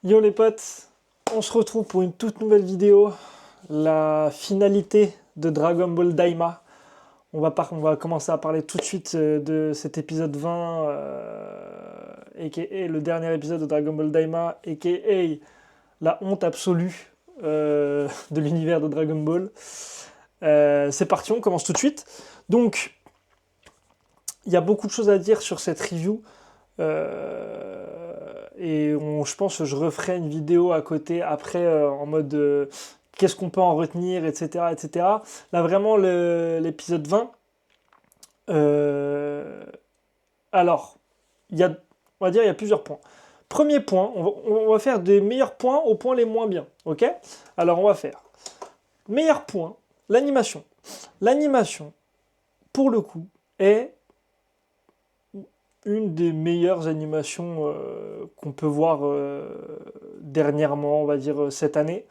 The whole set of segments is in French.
Yo les potes, on se retrouve pour une toute nouvelle vidéo, la finalité de Dragon Ball Daima. On va commencer à parler tout de suite de cet épisode 20, a.k.a. le dernier épisode de Dragon Ball Daima, a.k.a. la honte absolue de l'univers de Dragon Ball. C'est parti, on commence tout de suite. Donc, il y a beaucoup de choses à dire sur cette review. Je pense que je referai une vidéo à côté après en mode qu'est-ce qu'on peut en retenir, etc. etc. Là, vraiment, l'épisode 20. euh, alors, il y a, on va dire, il y a plusieurs points. Premier point, on va faire des meilleurs points aux points les moins bien. Ok? Alors, on va faire meilleur point, l'animation. L'animation, pour le coup, est une des meilleures animations qu'on peut voir dernièrement, on va dire cette année.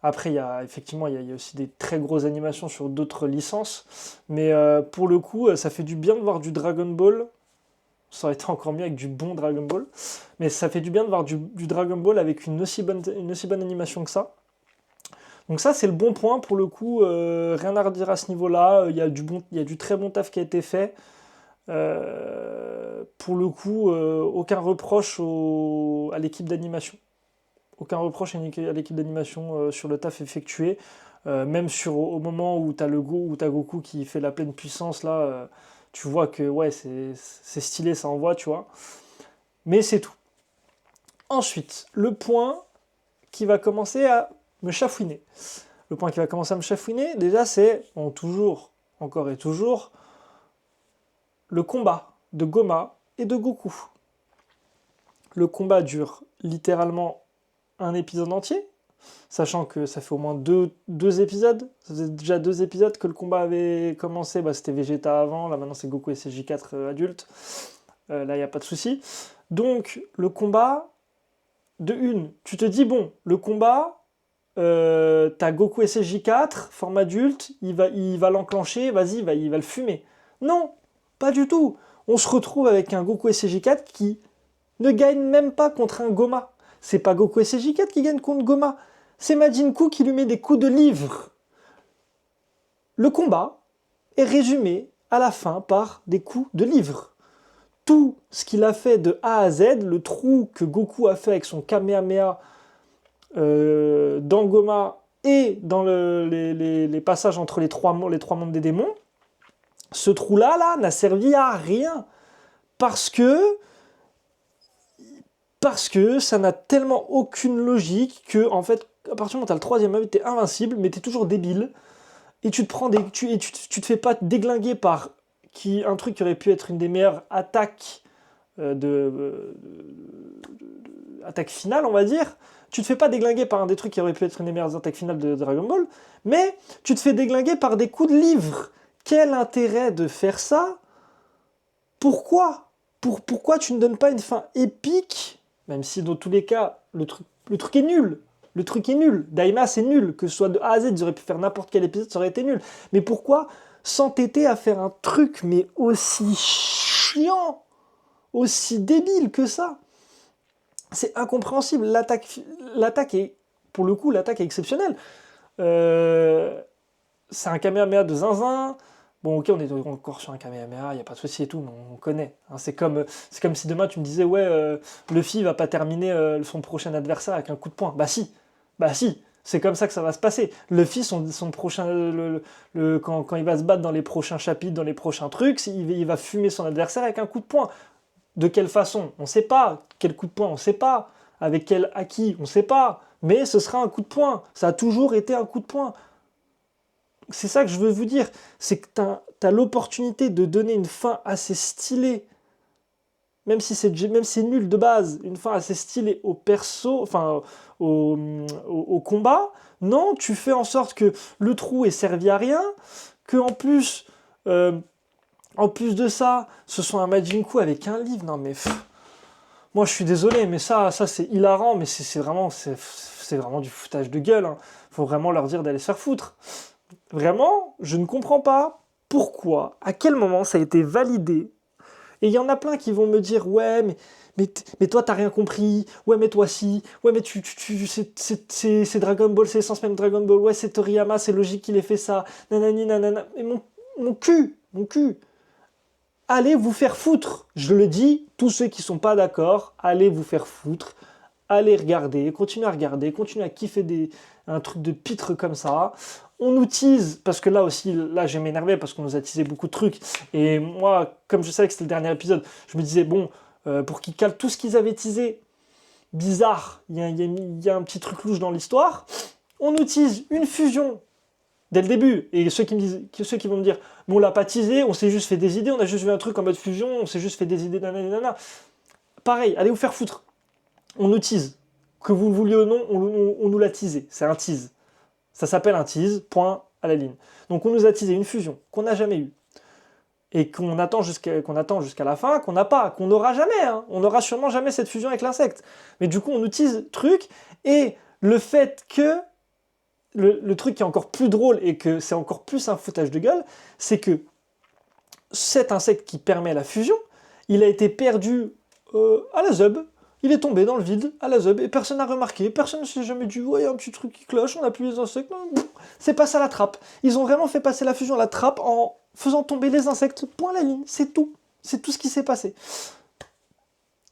Après, effectivement, il y a aussi des très grosses animations sur d'autres licences. Mais pour le coup, ça fait du bien de voir du Dragon Ball. Ça aurait été encore mieux avec du bon Dragon Ball. Mais ça fait du bien de voir du Dragon Ball avec une aussi bonne animation que ça. Donc ça, c'est le bon point pour le coup. Rien à redire à ce niveau-là. Il y a du très bon taf qui a été fait. Pour le coup, aucun reproche à l'équipe d'animation. Aucun reproche à l'équipe d'animation sur le taf effectué. Même au moment où t'as Goku qui fait la pleine puissance, là, tu vois que ouais, c'est stylé, ça envoie, tu vois. Mais c'est tout. Ensuite, le point qui va commencer à me chafouiner. Le point qui va commencer à me chafouiner, déjà, c'est, toujours, encore et toujours, le combat de Goma et de Goku. Le combat dure littéralement un épisode entier, sachant que ça fait au moins deux épisodes. Ça faisait déjà 2 épisodes que le combat avait commencé. Bah, c'était Vegeta avant, là maintenant c'est Goku et CJ4 adulte. Là, il n'y a pas de souci. Donc, le combat, tu te dis, bon, le combat, t'as Goku et CJ4, forme adulte, il va l'enclencher, vas-y, il va le fumer. Non, pas du tout. On se retrouve avec un Goku et CJ4 qui ne gagne même pas contre un Goma. C'est pas Goku et CJ4 qui gagnent contre Goma. C'est Majin Buu qui lui met des coups de livre. Le combat est résumé à la fin par des coups de livre. Tout ce qu'il a fait de A à Z, le trou que Goku a fait avec son Kamehameha dans Goma et dans les passages entre les trois mondes des démons, ce trou-là n'a servi à rien. Parce que ça n'a tellement aucune logique que, en fait, à partir du moment où tu as le troisième œil, tu es invincible, mais tu es toujours débile. Et tu te fais pas déglinguer par un truc qui aurait pu être une des meilleures attaques attaque finale, on va dire. Tu te fais pas déglinguer par un des trucs qui aurait pu être une des meilleures attaques finales de Dragon Ball, mais tu te fais déglinguer par des coups de livre. Quel intérêt de faire ça? Pourquoi? Pourquoi tu ne donnes pas une fin épique? Même si dans tous les cas, le truc est nul. Le truc est nul. Daima, c'est nul. Que ce soit de A à Z, ils auraient pu faire n'importe quel épisode, ça aurait été nul. Mais pourquoi s'entêter à faire un truc, mais aussi chiant, aussi débile que ça? C'est incompréhensible. L'attaque est, pour le coup, l'attaque est exceptionnelle. C'est un Kamehameha de zinzin. Bon, ok, on est encore sur un Kamehameha, il n'y a pas de souci et tout, mais on connaît. Hein, c'est comme si demain tu me disais, ouais, Luffy va pas terminer son prochain adversaire avec un coup de poing. Bah si, c'est comme ça que ça va se passer. Luffy, son prochain, quand il va se battre dans les prochains chapitres, dans les prochains trucs, il va fumer son adversaire avec un coup de poing. De quelle façon? On ne sait pas. Quel coup de poing? On ne sait pas. Avec quel acquis? On ne sait pas. Mais ce sera un coup de poing. Ça a toujours été un coup de poing. C'est ça que je veux vous dire, c'est que tu as l'opportunité de donner une fin assez stylée, même si c'est nul de base, une fin assez stylée au perso, enfin au combat. Non, tu fais en sorte que le trou ait servi à rien, que en plus de ça, ce soit un Majin Buu avec un livre. Non mais moi je suis désolé, mais ça c'est hilarant, mais c'est vraiment du foutage de gueule. Hein. Faut vraiment leur dire d'aller se faire foutre. Vraiment, je ne comprends pas pourquoi, à quel moment ça a été validé. Et il y en a plein qui vont me dire, ouais, mais toi, t'as rien compris. Ouais, mais toi, si. Ouais, mais c'est Dragon Ball, c'est l'essence même de Dragon Ball. Ouais, c'est Toriyama, c'est logique qu'il ait fait ça. Nanani, nanana. Mais mon cul. Allez vous faire foutre. Je le dis, tous ceux qui sont pas d'accord, allez vous faire foutre. Allez regarder, continuez à kiffer un truc de pitre comme ça. On nous tease, parce que là aussi, là, je m'énervais parce qu'on nous a teasé beaucoup de trucs. Et moi, comme je savais que c'était le dernier épisode, je me disais, bon, pour qu'ils calent tout ce qu'ils avaient teasé, bizarre, il y a un petit truc louche dans l'histoire. On nous tease une fusion dès le début. Et ceux qui vont me dire, bon, on l'a pas teasé, on s'est juste fait des idées, on a juste vu un truc en mode fusion, on s'est juste fait des idées, nanana. Pareil, allez vous faire foutre. On nous tease. Que vous le vouliez ou non, on nous l'a teasé. C'est un tease. Ça s'appelle un tease, point à la ligne. Donc on nous a teasé une fusion qu'on n'a jamais eue. Et qu'on attend jusqu'à la fin, qu'on n'a pas, qu'on n'aura jamais. Hein. On n'aura sûrement jamais cette fusion avec l'insecte. Mais du coup, on nous tease truc. Et le fait que le truc qui est encore plus drôle et que c'est encore plus un foutage de gueule, c'est que cet insecte qui permet la fusion, il a été perdu à la ZUB. Il est tombé dans le vide, à la ZUB, et personne n'a remarqué. Personne ne s'est jamais dit, ouais, il y a un petit truc qui cloche, on a plus les insectes. C'est passé à la trappe. Ils ont vraiment fait passer la fusion à la trappe en faisant tomber les insectes. Point à la ligne, c'est tout. C'est tout ce qui s'est passé.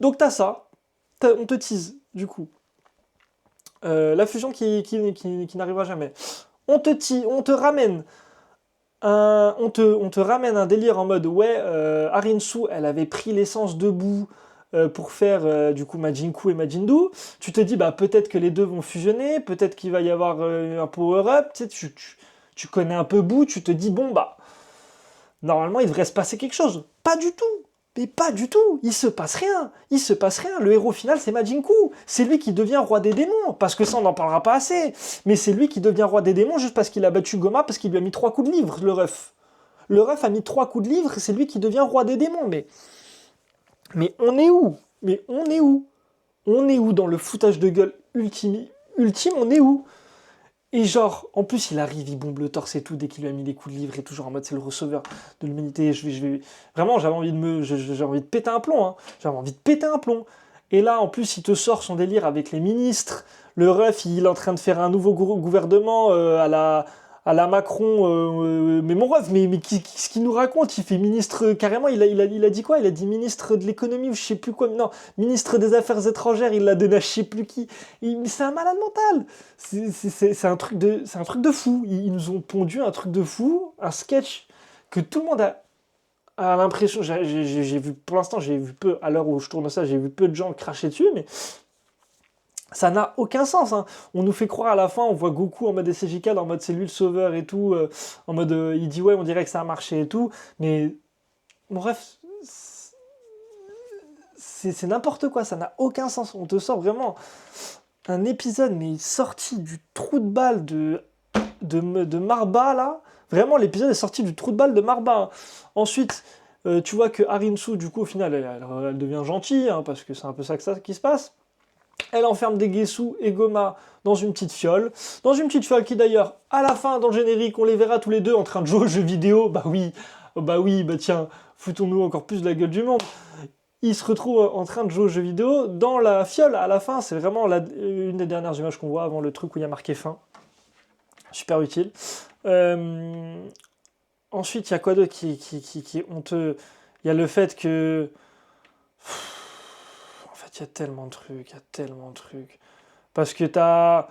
Donc t'as ça, on te tease, du coup. La fusion qui n'arrivera jamais. On te ramène on te ramène un délire en mode ouais, Arinsu, elle avait pris l'essence debout pour faire du coup Majinku et Majindu. Tu te dis bah peut-être que les deux vont fusionner, peut-être qu'il va y avoir un power-up. Tu sais, tu connais un peu Boo, tu te dis bon bah normalement il devrait se passer quelque chose. Pas du tout. Mais pas du tout, il se passe rien, le héros final c'est Majinku, c'est lui qui devient roi des démons, parce que ça on n'en parlera pas assez, mais c'est lui qui devient roi des démons juste parce qu'il a battu Goma, parce qu'il lui a mis 3 coups de livre, le ref. Le ref a mis 3 coups de livre, c'est lui qui devient roi des démons, mais on est où? Mais on est où? On est où dans le foutage de gueule ultime, on est où? Et genre, en plus, il arrive, il bombe le torse et tout, dès qu'il lui a mis des coups de livre et tout, genre en mode c'est le receveur de l'humanité. Vraiment, j'ai envie de péter un plomb, hein. J'avais envie de péter un plomb. Et là, en plus, il te sort son délire avec les ministres. Le ref, il est en train de faire un nouveau gouvernement à la Macron. Mais mon ref, mais qu'est-ce qu'il nous raconte? Il fait ministre, carrément, il a dit quoi? Il a dit ministre de l'économie ou je sais plus quoi. Non, ministre des Affaires étrangères, il l'a donné à je sais plus qui. C'est un malade mental. C'est un truc de fou. Ils nous ont pondu un truc de fou, un sketch que tout le monde a l'impression. J'ai vu, pour l'instant, j'ai vu peu, à l'heure où je tourne ça, j'ai vu peu de gens cracher dessus, mais ça n'a aucun sens. Hein. On nous fait croire à la fin, on voit Goku en mode SCJ4, en mode c'est lui le sauveur et tout, en mode il dit ouais, on dirait que ça a marché et tout, mais bref, c'est n'importe quoi, ça n'a aucun sens. On te sort vraiment un épisode, mais sorti du trou de balle de Marba là. Vraiment, l'épisode est sorti du trou de balle de Marba. Hein. Ensuite, tu vois que Arinsu, du coup, au final, elle devient gentille, hein, parce que c'est un peu ça qui se passe. Elle enferme des Gesu et Goma dans une petite fiole. Dans une petite fiole qui d'ailleurs, à la fin, dans le générique, on les verra tous les deux en train de jouer aux jeux vidéo. Bah oui, tiens, foutons-nous encore plus de la gueule du monde. Ils se retrouvent en train de jouer aux jeux vidéo dans la fiole. À la fin, c'est vraiment une des dernières images qu'on voit avant le truc où il y a marqué fin. Super utile. Ensuite, il y a quoi d'autre qui est honteux? Il y a le fait que... Il y a tellement de trucs. Parce que t'as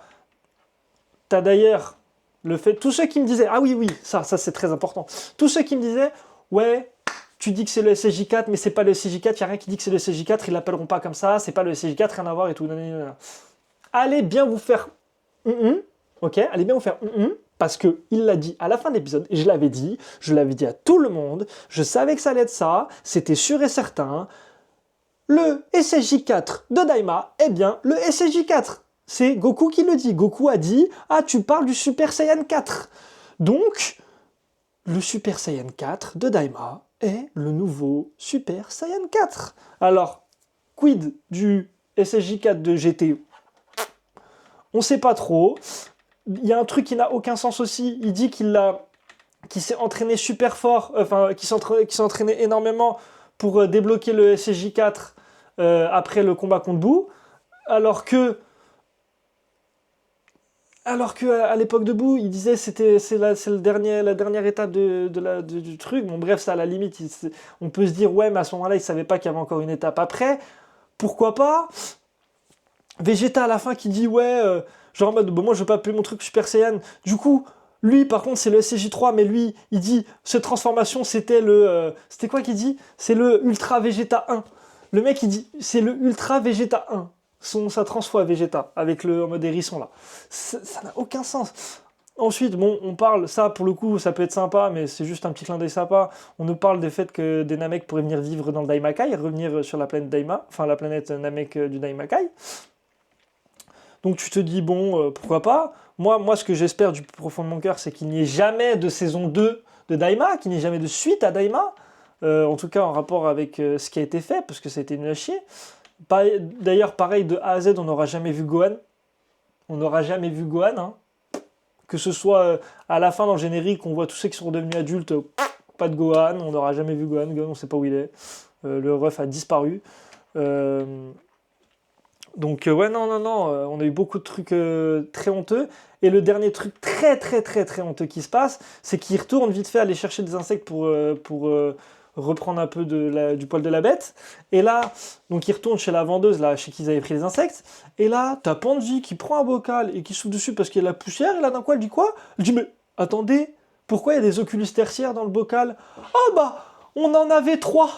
d'ailleurs le fait... Tous ceux qui me disaient... Ah oui, ça c'est très important. Tous ceux qui me disaient, ouais, tu dis que c'est le SCJ4, mais c'est pas le SCJ4, il n'y a rien qui dit que c'est le SCJ4, ils l'appelleront pas comme ça, c'est pas le SCJ4, rien à voir et tout. Allez bien vous faire... ok, allez bien vous faire... parce qu'il l'a dit à la fin de l'épisode, et je l'avais dit à tout le monde, je savais que ça allait être ça, c'était sûr et certain... Le SSJ4 de Daima, eh bien, le SSJ4, c'est Goku qui le dit. Goku a dit « Ah, tu parles du Super Saiyan 4 ». Donc, le Super Saiyan 4 de Daima est le nouveau Super Saiyan 4. Alors, quid du SSJ4 de GT? On sait pas trop. Il y a un truc qui n'a aucun sens aussi. Il dit qu'il s'est entraîné super fort, qu'il s'est entraîné énormément pour débloquer le SSJ4 après le combat contre Boo, alors que à l'époque de Boo, il disait c'est la dernière étape du truc. Bon bref, ça à la limite, on peut se dire ouais, mais à ce moment-là, il savait pas qu'il y avait encore une étape après. Pourquoi pas Vegeta à la fin qui dit ouais, genre en mode bon, moi je veux pas appeler mon truc Super Saiyan. Du coup, lui par contre c'est le SCJ3, mais lui il dit cette transformation c'était c'était quoi qu'il dit? C'est le Ultra Vegeta 1. Le mec il dit c'est le Ultra Vegeta 1. Sa transfo à Vegeta avec le en mode hérisson là. Ça n'a aucun sens. Ensuite, bon, on parle, ça pour le coup, ça peut être sympa, mais c'est juste un petit clin d'œil sympa. On nous parle des faits que des Namek pourraient venir vivre dans le Daimakai, revenir sur la planète Daima, enfin la planète Namek du Daimakai. Donc tu te dis, bon, pourquoi pas. Moi, ce que j'espère du plus profond de mon cœur, c'est qu'il n'y ait jamais de saison 2 de Daima, qu'il n'y ait jamais de suite à Daima. En tout cas, en rapport avec ce qui a été fait, parce que ça a été nul à chier. D'ailleurs, pareil, de A à Z, on n'aura jamais vu Gohan. On n'aura jamais vu Gohan, hein. Que ce soit à la fin dans le générique, on voit tous ceux qui sont devenus adultes, pas de Gohan, on n'aura jamais vu Gohan, on ne sait pas où il est. Le ref a disparu. Donc ouais, non, on a eu beaucoup de trucs très honteux. Et le dernier truc très très très très honteux qui se passe, c'est qu'il retourne vite fait aller chercher des insectes pour reprendre un peu du poil de la bête. Et là, donc il retourne chez la vendeuse, là, chez qui ils avaient pris les insectes. Et là, t'as Panji qui prend un bocal et qui souffle dessus parce qu'il y a de la poussière. Et là, d'un coup, elle dit quoi? Elle dit, mais attendez, pourquoi il y a des oculus tertiaires dans le bocal? Ah bah, on en avait 3.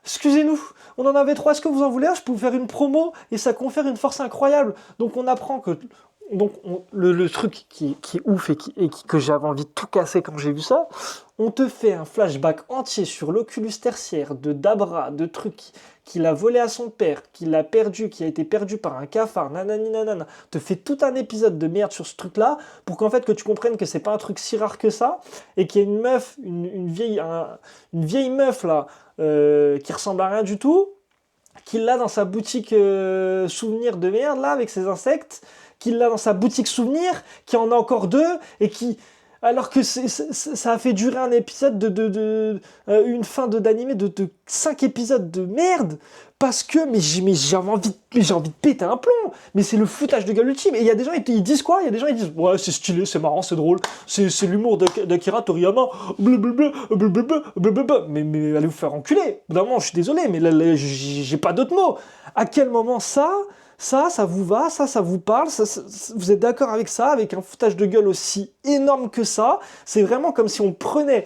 Excusez-nous, on en avait 3, est-ce que vous en voulez un? Je peux vous faire une promo et ça confère une force incroyable. Donc on apprend que... Donc le truc qui est ouf que j'avais envie de tout casser quand j'ai vu ça, on te fait un flashback entier sur l'Oculus tertiaire de Dabra, de trucs qu'il a volé à son père, qu'il a perdu, qui a été perdu par un cafard, nanani nanana. Te fait tout un épisode de merde sur ce truc-là pour qu'en fait que tu comprennes que c'est pas un truc si rare que ça et qu'il y a une meuf, une vieille meuf là qui ressemble à rien du tout, qu'il l'a dans sa boutique souvenir de merde là avec ses insectes, qu'il l'a dans sa boutique souvenir, qui en a encore 2 et qui alors que ça a fait durer un épisode une fin d'animé de 5 épisodes de merde parce que mais j'ai envie de péter un plomb, mais c'est le foutage de gueule ultime. Et il y a des gens ils disent quoi? Il y a des gens ils disent ouais, c'est stylé, c'est marrant, c'est drôle, c'est l'humour d'Akira Toriyama, blablabla, blablabla, blablabla. Mais allez vous faire enculer. Évidemment, je suis désolé, mais là, j'ai pas d'autres mots. À quel moment ça vous va, ça vous parle, vous êtes d'accord avec ça, avec un foutage de gueule aussi énorme que ça? C'est vraiment comme si on prenait,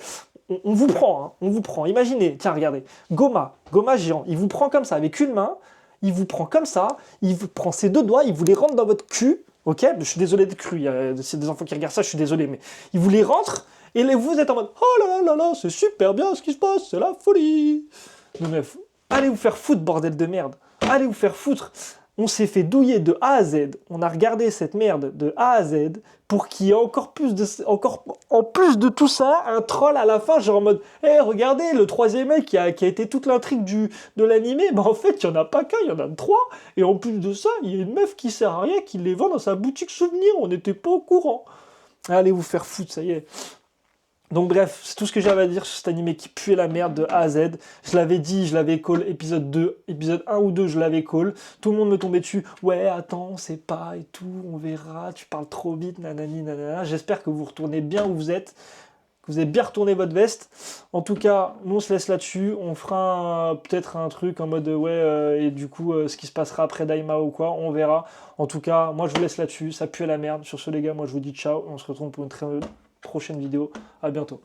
on vous prend, hein, on vous prend. Imaginez, tiens, regardez, Goma géant, il vous prend comme ça avec une main, il vous prend comme ça, il vous prend ses 2 doigts, il vous les rentre dans votre cul, ok? Je suis désolé de cru, s'il y a des enfants qui regardent ça, je suis désolé, mais il vous les rentre et vous êtes en mode oh là là là, c'est super bien ce qui se passe, c'est la folie. Non mais allez vous faire foutre, bordel de merde, allez vous faire foutre. On s'est fait douiller de A à Z, on a regardé cette merde de A à Z pour qu'il y ait encore en plus de tout ça, un troll à la fin, genre en mode hey, regardez, le 3e mec qui a été toute l'intrigue de l'animé, bah en fait, il n'y en a pas qu'un, il y en a 3, et en plus de ça, il y a une meuf qui sert à rien qui les vend dans sa boutique souvenir, on n'était pas au courant. Allez vous faire foutre, ça y est. Donc bref, c'est tout ce que j'avais à dire sur cet animé qui puait la merde de A à Z. Je l'avais dit, je l'avais call épisode 2, épisode 1 ou 2, je l'avais call. Tout le monde me tombait dessus. Ouais, attends, on sait pas et tout, on verra, tu parles trop vite, nanani, nanana. J'espère que vous retournez bien où vous êtes, que vous avez bien retourné votre veste. En tout cas, nous on se laisse là-dessus. On fera peut-être un truc en mode ouais, et du coup, ce qui se passera après Daima ou quoi, on verra. En tout cas, moi je vous laisse là-dessus, ça pue la merde. Sur ce les gars, moi je vous dis ciao, on se retrouve pour une très prochaine vidéo. À bientôt.